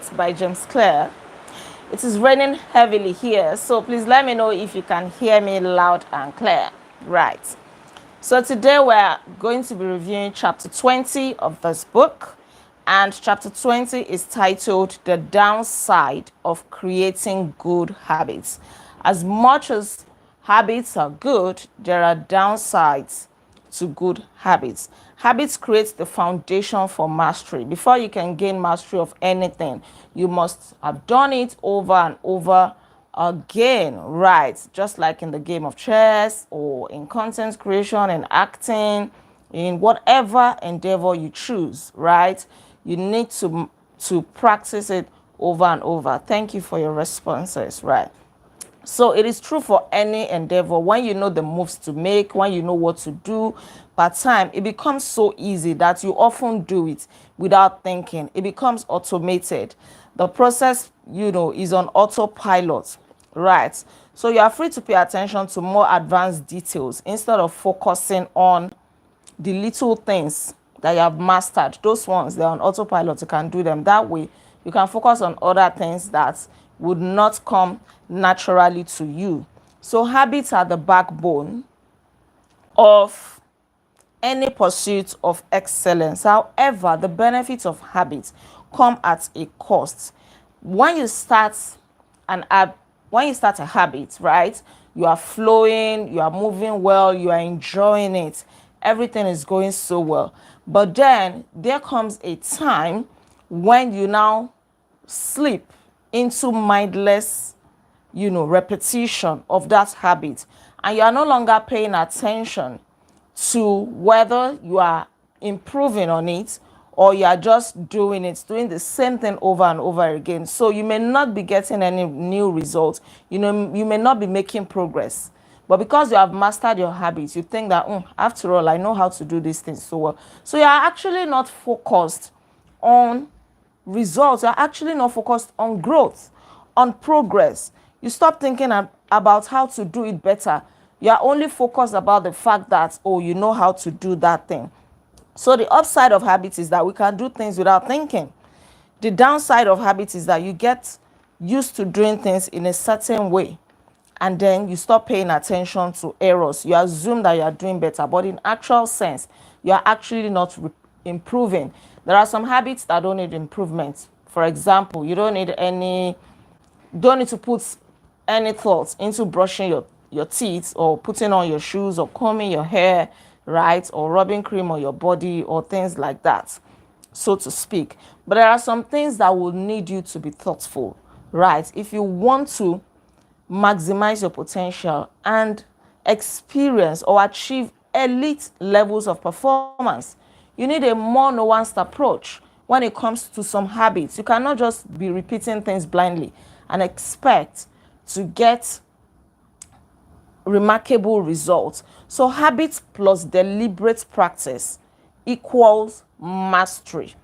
Habits by James Clear. It is raining heavily here, so please let me know if you can hear me loud and clear. Right. So today we're going to be reviewing chapter 20 of this book, and chapter 20 is titled The Downside of Creating Good Habits. As much as habits are good, there are downsides to good habits. Habits create the foundation for mastery. Before you can gain mastery of anything, you must have done it over and over again, right? Just like in the game of chess or in content creation and acting, in whatever endeavor you choose, right? You need to practice it over and over. Thank you for your responses, right? So it is true for any endeavor. When you know the moves to make, when you know what to do per time, it becomes so easy that you often do it without thinking. It becomes automated. The process, is on autopilot, right? So you are free to pay attention to more advanced details instead of focusing on the little things that you have mastered. Those ones, they're on autopilot. You can do them that way. You can focus on other things that would not come naturally to you. So habits are the backbone of any pursuit of excellence. However, the benefits of habits come at a cost. When you start when you start a habit, right, you are flowing, you are moving well, you are enjoying it, everything is going so well. But then there comes a time when you now slip into mindless, repetition of that habit, and you are no longer paying attention to whether you are improving on it or you are just doing the same thing over and over again. So you may not be getting any new results. You may not be making progress. But because you have mastered your habits, you think that, after all, I know how to do these things so well. So you are actually not focused on results. You're actually not focused on growth, on progress. You stop thinking about how to do it better. You're only focused about the fact that, you know how to do that thing. So the upside of habits is that we can do things without thinking. The downside of habits is that you get used to doing things in a certain way, and then you stop paying attention to errors. You assume that you are doing better, but in actual sense, you are actually not improving. There are some habits that don't need improvement. For example, you don't need to put any thoughts into brushing your teeth or putting on your shoes or combing your hair, right? Or rubbing cream on your body or things like that, so to speak. But there are some things that will need you to be thoughtful, right? If you want to maximize your potential and experience or achieve elite levels of performance, you need a more nuanced approach when it comes to some habits. You cannot just be repeating things blindly and expect to get remarkable results. So habits plus deliberate practice equals mastery.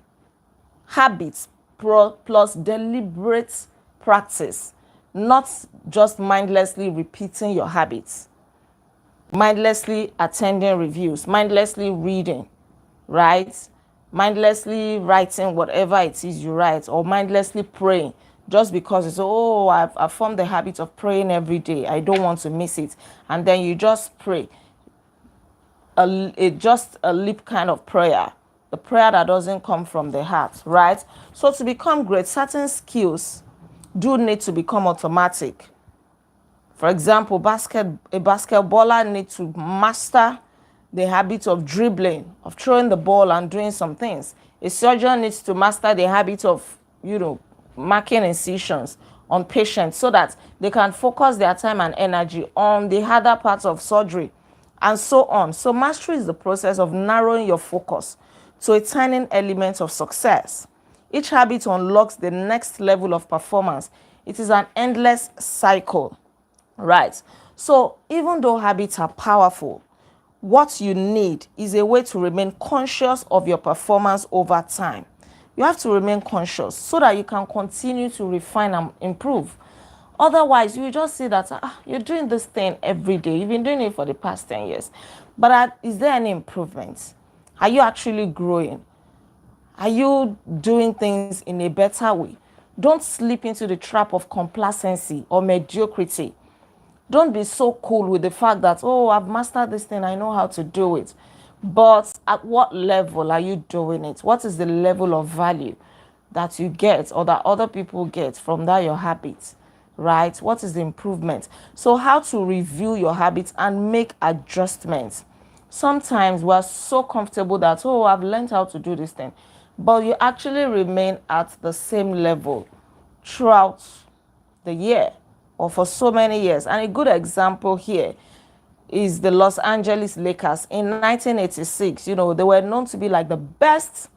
Habits plus deliberate practice, not just mindlessly repeating your habits, mindlessly attending reviews, mindlessly reading, right? Mindlessly writing whatever it is you write, or mindlessly praying just because it's, I've formed the habit of praying every day, I don't want to miss it, and then you just pray just a lip kind of prayer, the prayer that doesn't come from the heart, right? So to become great, certain skills do need to become automatic. For example, a basketballer needs to master the habit of dribbling, of throwing the ball and doing some things. A surgeon needs to master the habit of, marking incisions on patients so that they can focus their time and energy on the harder parts of surgery, and so on. So mastery is the process of narrowing your focus to a tiny element of success. Each habit unlocks the next level of performance. It is an endless cycle, right? So even though habits are powerful, what you need is a way to remain conscious of your performance over time. You have to remain conscious so that you can continue to refine and improve. Otherwise, you just see that you're doing this thing every day. You've been doing it for the past 10 years. But is there any improvement? Are you actually growing? Are you doing things in a better way? Don't slip into the trap of complacency or mediocrity. Don't be so cool with the fact that, oh, I've mastered this thing, I know how to do it. But at what level are you doing it? What is the level of value that you get or that other people get from that your habit, right? What is the improvement? So how to review your habits and make adjustments. Sometimes we're so comfortable that, oh, I've learned how to do this thing, but you actually remain at the same level throughout the year or for so many years. And a good example here is the Los Angeles Lakers in 1986. You know, they were known to be like the best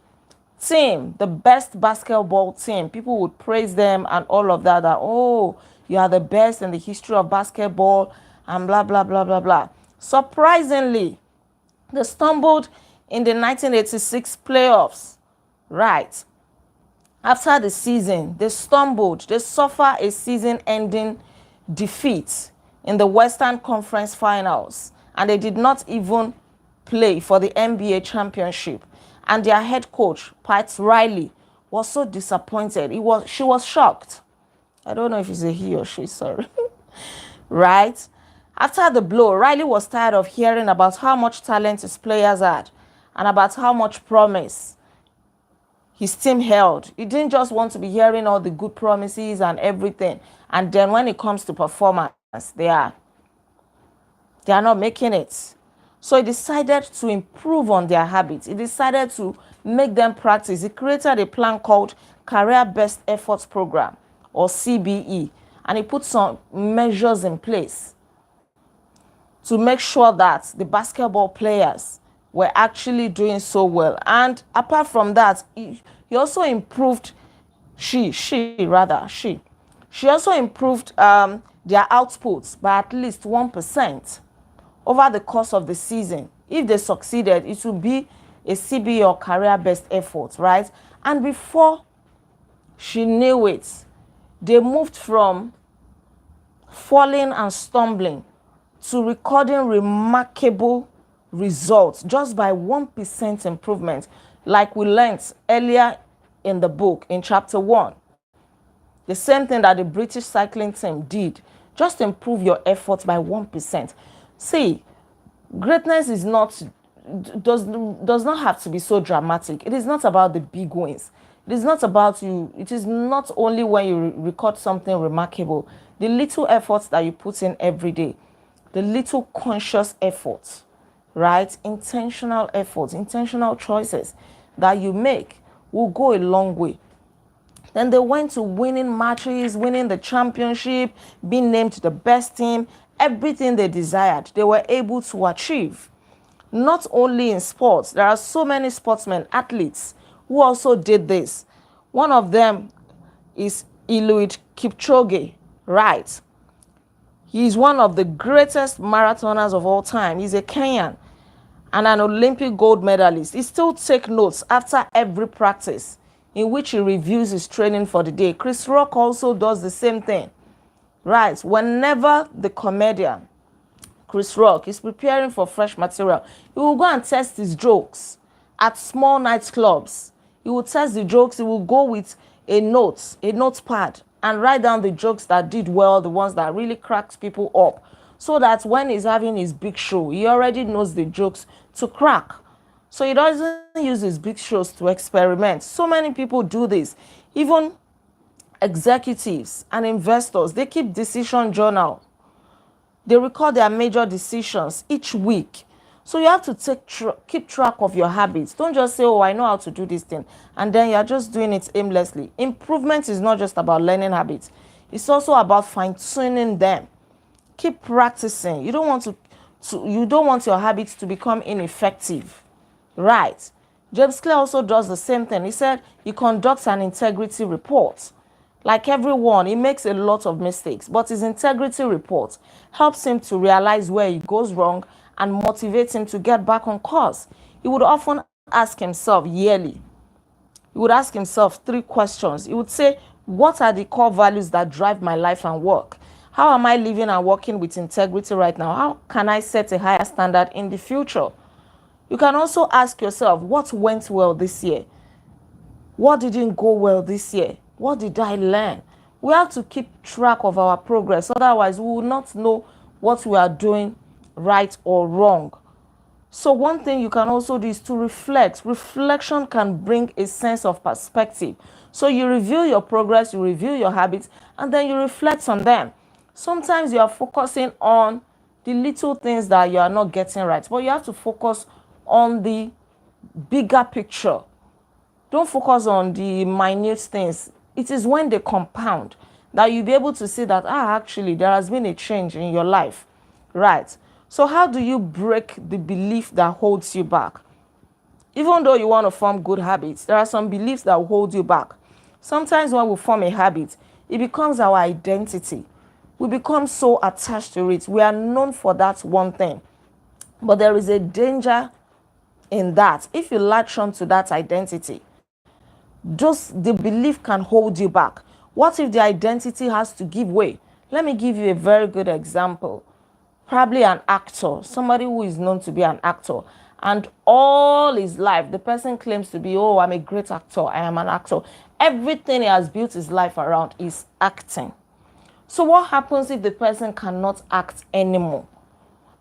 team, the best basketball team. People would praise them and all of that, that, oh, you are the best in the history of basketball and blah, blah, blah, blah, blah. Surprisingly, they stumbled in the 1986 playoffs, right? After the season, they stumbled. They suffered a season-ending defeat in the Western Conference Finals, and they did not even play for the NBA championship. And their head coach, Pat Riley, was so disappointed. She was shocked. I don't know if it's a he or she, sorry. Right? After the blow, Riley was tired of hearing about how much talent his players had and about how much promise his team held. He didn't just want to be hearing all the good promises and everything. And then when it comes to performance, they are not making it. So he decided to improve on their habits. He decided to make them practice. He created a plan called Career Best Efforts Program, or CBE. And he put some measures in place to make sure that the basketball players were actually doing so well. And apart from that, he also improved, she also improved their outputs by at least 1% over the course of the season. If they succeeded, it would be a CBE or career best effort, right? And before she knew it, they moved from falling and stumbling to recording remarkable results just by 1% improvement, like we learned earlier in the book in chapter 1. The same thing that the British cycling team did. Just improve your efforts by 1%. See, greatness is does not have to be so dramatic. It is not about the big wins. It is not about you. It is not only when you record something remarkable. The little efforts that you put in every day, the little conscious efforts, right? Intentional efforts, intentional choices that you make will go a long way. Then they went to winning matches, winning the championship, being named the best team. Everything they desired, they were able to achieve. Not only in sports, there are so many sportsmen, athletes, who also did this. One of them is Eliud Kipchoge, right? He's one of the greatest marathoners of all time. He's a Kenyan and an Olympic gold medalist. He still takes notes after every practice in which he reviews his training for the day. Chris Rock also does the same thing, right? Whenever the comedian Chris Rock is preparing for fresh material, he will go and test his jokes at small nightclubs. He will test the jokes. He will go with a notepad, and write down the jokes that did well, the ones that really cracks people up, so that when he's having his big show, he already knows the jokes to crack. So he doesn't use his big shows to experiment. So many people do this. Even executives and investors, they keep decision journal. They record their major decisions each week. So you have to keep track of your habits. Don't just say, oh, I know how to do this thing, and then you're just doing it aimlessly. Improvement is not just about learning habits. It's also about fine-tuning them. Keep practicing. You don't want your habits to become ineffective, right? James Clear also does the same thing. He said he conducts an integrity report. Like everyone, he makes a lot of mistakes, but his integrity report helps him to realize where he goes wrong and motivates him to get back on course. He would often ask himself yearly, he would ask himself 3 questions. He would say, what are the core values that drive my life and work? How am I living and working with integrity right now? How can I set a higher standard in the future? You can also ask yourself, what went well this year? What didn't go well this year? What did I learn? We have to keep track of our progress. Otherwise, we will not know what we are doing right or wrong. So one thing you can also do is to reflect. Reflection can bring a sense of perspective. So you review your progress, you review your habits, and then you reflect on them. Sometimes you are focusing on the little things that you are not getting right, but you have to focus on the bigger picture. Don't focus on the minute things. It is when they compound that you'll be able to see that, actually, there has been a change in your life, right? So how do you break the belief that holds you back? Even though you want to form good habits, there are some beliefs that will hold you back. Sometimes when we form a habit, it becomes our identity. We become so attached to it. We are known for that one thing. But there is a danger in that. If you latch on to that identity, just the belief can hold you back. What if the identity has to give way? Let me give you a very good example. Probably an actor, somebody who is known to be an actor, and all his life the person claims to be, oh, I'm a great actor, I am an actor. Everything he has built his life around is acting. So what happens if the person cannot act anymore?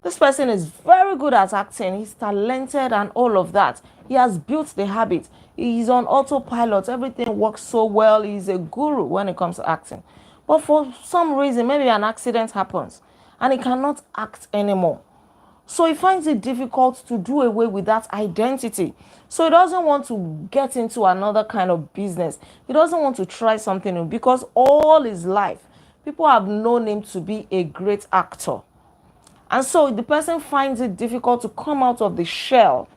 This person is very good at acting, he's talented and all of that. He has built the habit. He's on autopilot. Everything works so well. He's a guru when it comes to acting. But for some reason, maybe an accident happens and he cannot act anymore. So he finds it difficult to do away with that identity. So he doesn't want to get into another kind of business. He doesn't want to try something new because all his life, people have known him to be a great actor. And so the person finds it difficult to come out of the shell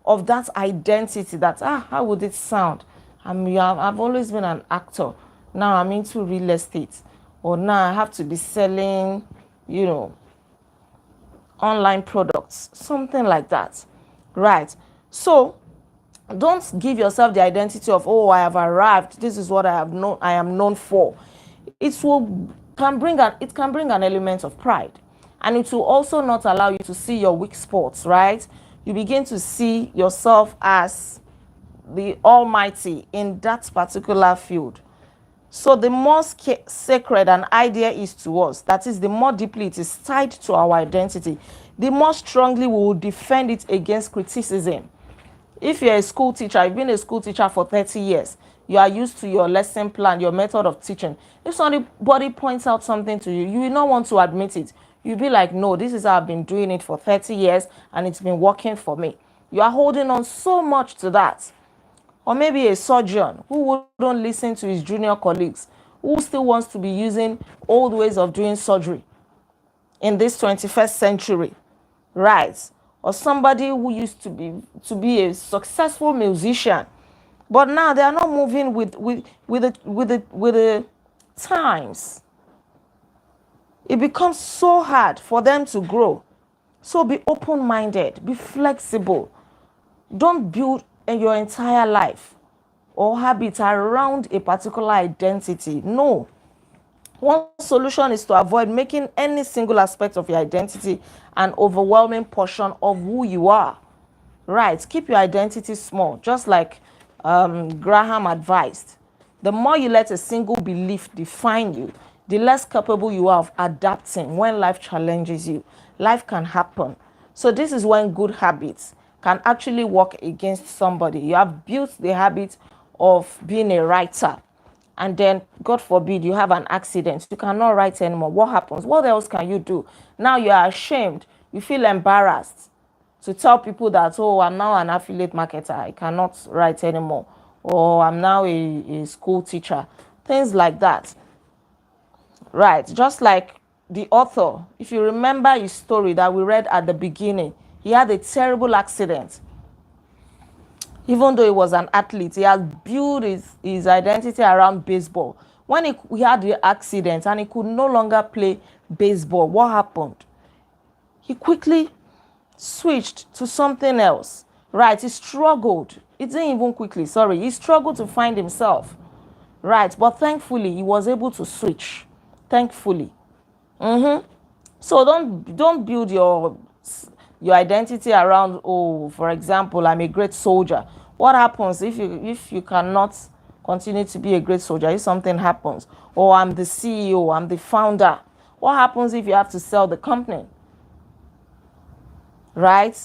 of that identity that, how would it sound? I've always been an actor. Now I'm into real estate. Or now I have to be selling, online products. Something like that. Right. So don't give yourself the identity of, oh, I have arrived. This is what I am known for. It can bring an element of pride. And it will also not allow you to see your weak spots, right? You begin to see yourself as the almighty in that particular field. So the more sacred an idea is to us, that is, the more deeply it is tied to our identity, the more strongly we will defend it against criticism. If you're a school teacher, you've been a school teacher for 30 years, you are used to your lesson plan, your method of teaching. If somebody points out something to you, you will not want to admit it. You'll be like, no, this is how I've been doing it for 30 years and it's been working for me. You are holding on so much to that. Or maybe a surgeon who wouldn't listen to his junior colleagues, who still wants to be using old ways of doing surgery in this 21st century, right? Or somebody who used to be a successful musician, but now they are not moving with the times. It becomes so hard for them to grow. So be open-minded, be flexible. Don't build your entire life or habit around a particular identity. No. One solution is to avoid making any single aspect of your identity an overwhelming portion of who you are. Right. Keep your identity small, just like Graham advised. The more you let a single belief define you, the less capable you are of adapting when life challenges you. Life can happen. So this is when good habits can actually work against somebody. You have built the habit of being a writer, and then, God forbid, you have an accident. You cannot write anymore. What happens? What else can you do? Now you are ashamed. You feel embarrassed to tell people that, oh, I'm now an affiliate marketer. I cannot write anymore. Or I'm now a school teacher. Things like that. Right. Just like the author, if you remember his story that we read at the beginning, he had a terrible accident. Even though he was an athlete, he has built his identity around baseball. When he had the accident and he could no longer play baseball, what happened? He quickly switched to something else. Right, he struggled. It didn't even quickly, sorry. He struggled to find himself. Right, but thankfully, he was able to switch. Thankfully. So don't build your identity around, oh, for example, I'm a great soldier. What happens if you cannot continue to be a great soldier if something happens? Or I'm the CEO, I'm the founder. What happens if you have to sell the company? Right?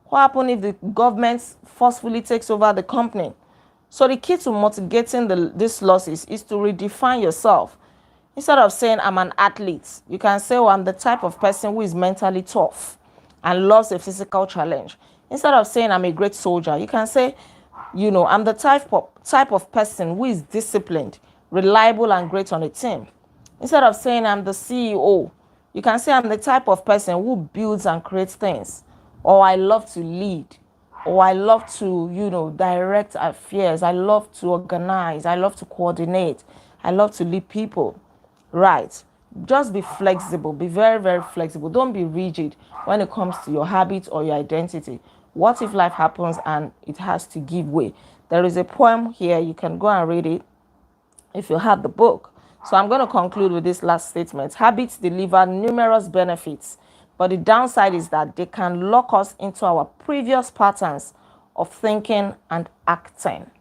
What happens if the government forcefully takes over the company? So the key to mitigating these losses is to redefine yourself. Instead of saying I'm an athlete, you can say, oh, I'm the type of person who is mentally tough and loves a physical challenge. Instead of saying I'm a great soldier, you can say, I'm the type of person who is disciplined, reliable, and great on a team. Instead of saying I'm the CEO, you can say I'm the type of person who builds and creates things. Or I love to lead. Or I love to, direct affairs. I love to organize. I love to coordinate. I love to lead people. Right. Just be flexible. Be very, very flexible. Don't be rigid when it comes to your habits or your identity. What if life happens and it has to give way? There is a poem here. You can go and read it if you have the book. So I'm going to conclude with this last statement. Habits deliver numerous benefits, but the downside is that they can lock us into our previous patterns of thinking and acting.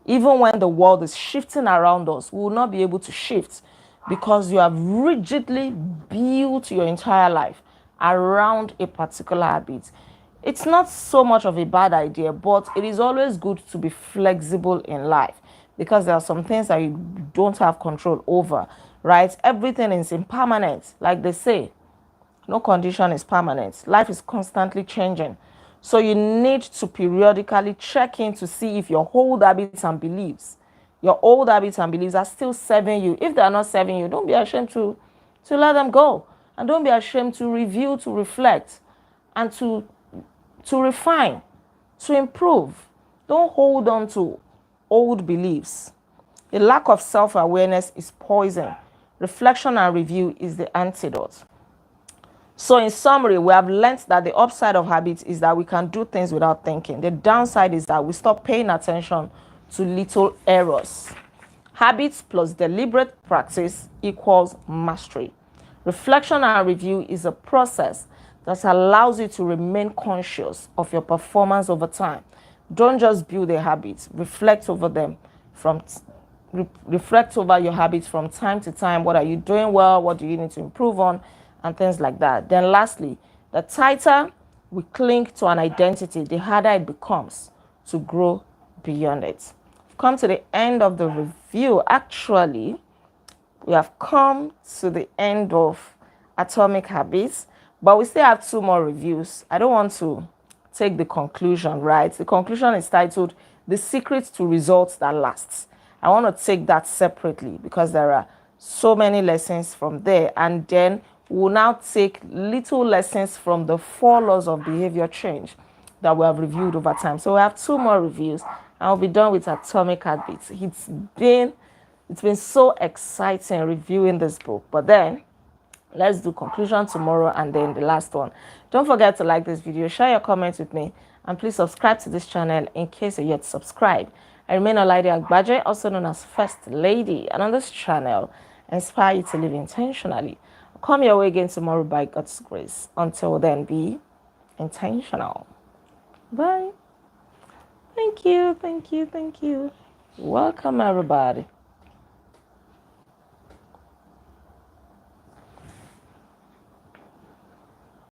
Even when the world is shifting around us, we will not be able to shift because you have rigidly built your entire life around a particular habit. It's not so much of a bad idea, but it is always good to be flexible in life because there are some things that you don't have control over, right? Everything is impermanent, like they say. No condition is permanent. Life is constantly changing. So you need to periodically check in to see if your old habits and beliefs, are still serving you. If they are not serving you, don't be ashamed to let them go. And don't be ashamed to review, to reflect, and to refine, to improve. Don't hold on to old beliefs. A lack of self-awareness is poison. Reflection and review is the antidote. So in summary, we have learned that the upside of habits is that we can do things without thinking. The downside is that we stop paying attention to little errors. Habits plus deliberate practice equals mastery. Reflection and review is a process that allows you to remain conscious of your performance over time. Don't just build a habit, reflect over them reflect over your habits from time to time. What are you doing well? What do you need to improve on? And things like that. Then lastly, the tighter we cling to an identity, the harder it becomes to grow beyond it. We've come to the end of the review. Actually, we have come to the end of Atomic Habits, but we still have 2 more reviews. I don't want to take the conclusion, right? The conclusion is titled The Secret to Results That Lasts. I want to take that separately because there are so many lessons from there. And then we'll now take little lessons from the 4 laws of behavior change that we have reviewed over time. So we have 2 more reviews and I'll be done with Atomic Habits. It's been so exciting reviewing this book. But then let's do conclusion tomorrow and then the last one. Don't forget to like this video, share your comments with me, and please subscribe to this channel in case you're yet subscribed. I remain Olaide Agbaje, also known as First Lady, and on this channel, I inspire you to live intentionally. I'll come your way again tomorrow by God's grace. Until then, be intentional. Bye. Thank you, thank you, thank you. Welcome, everybody.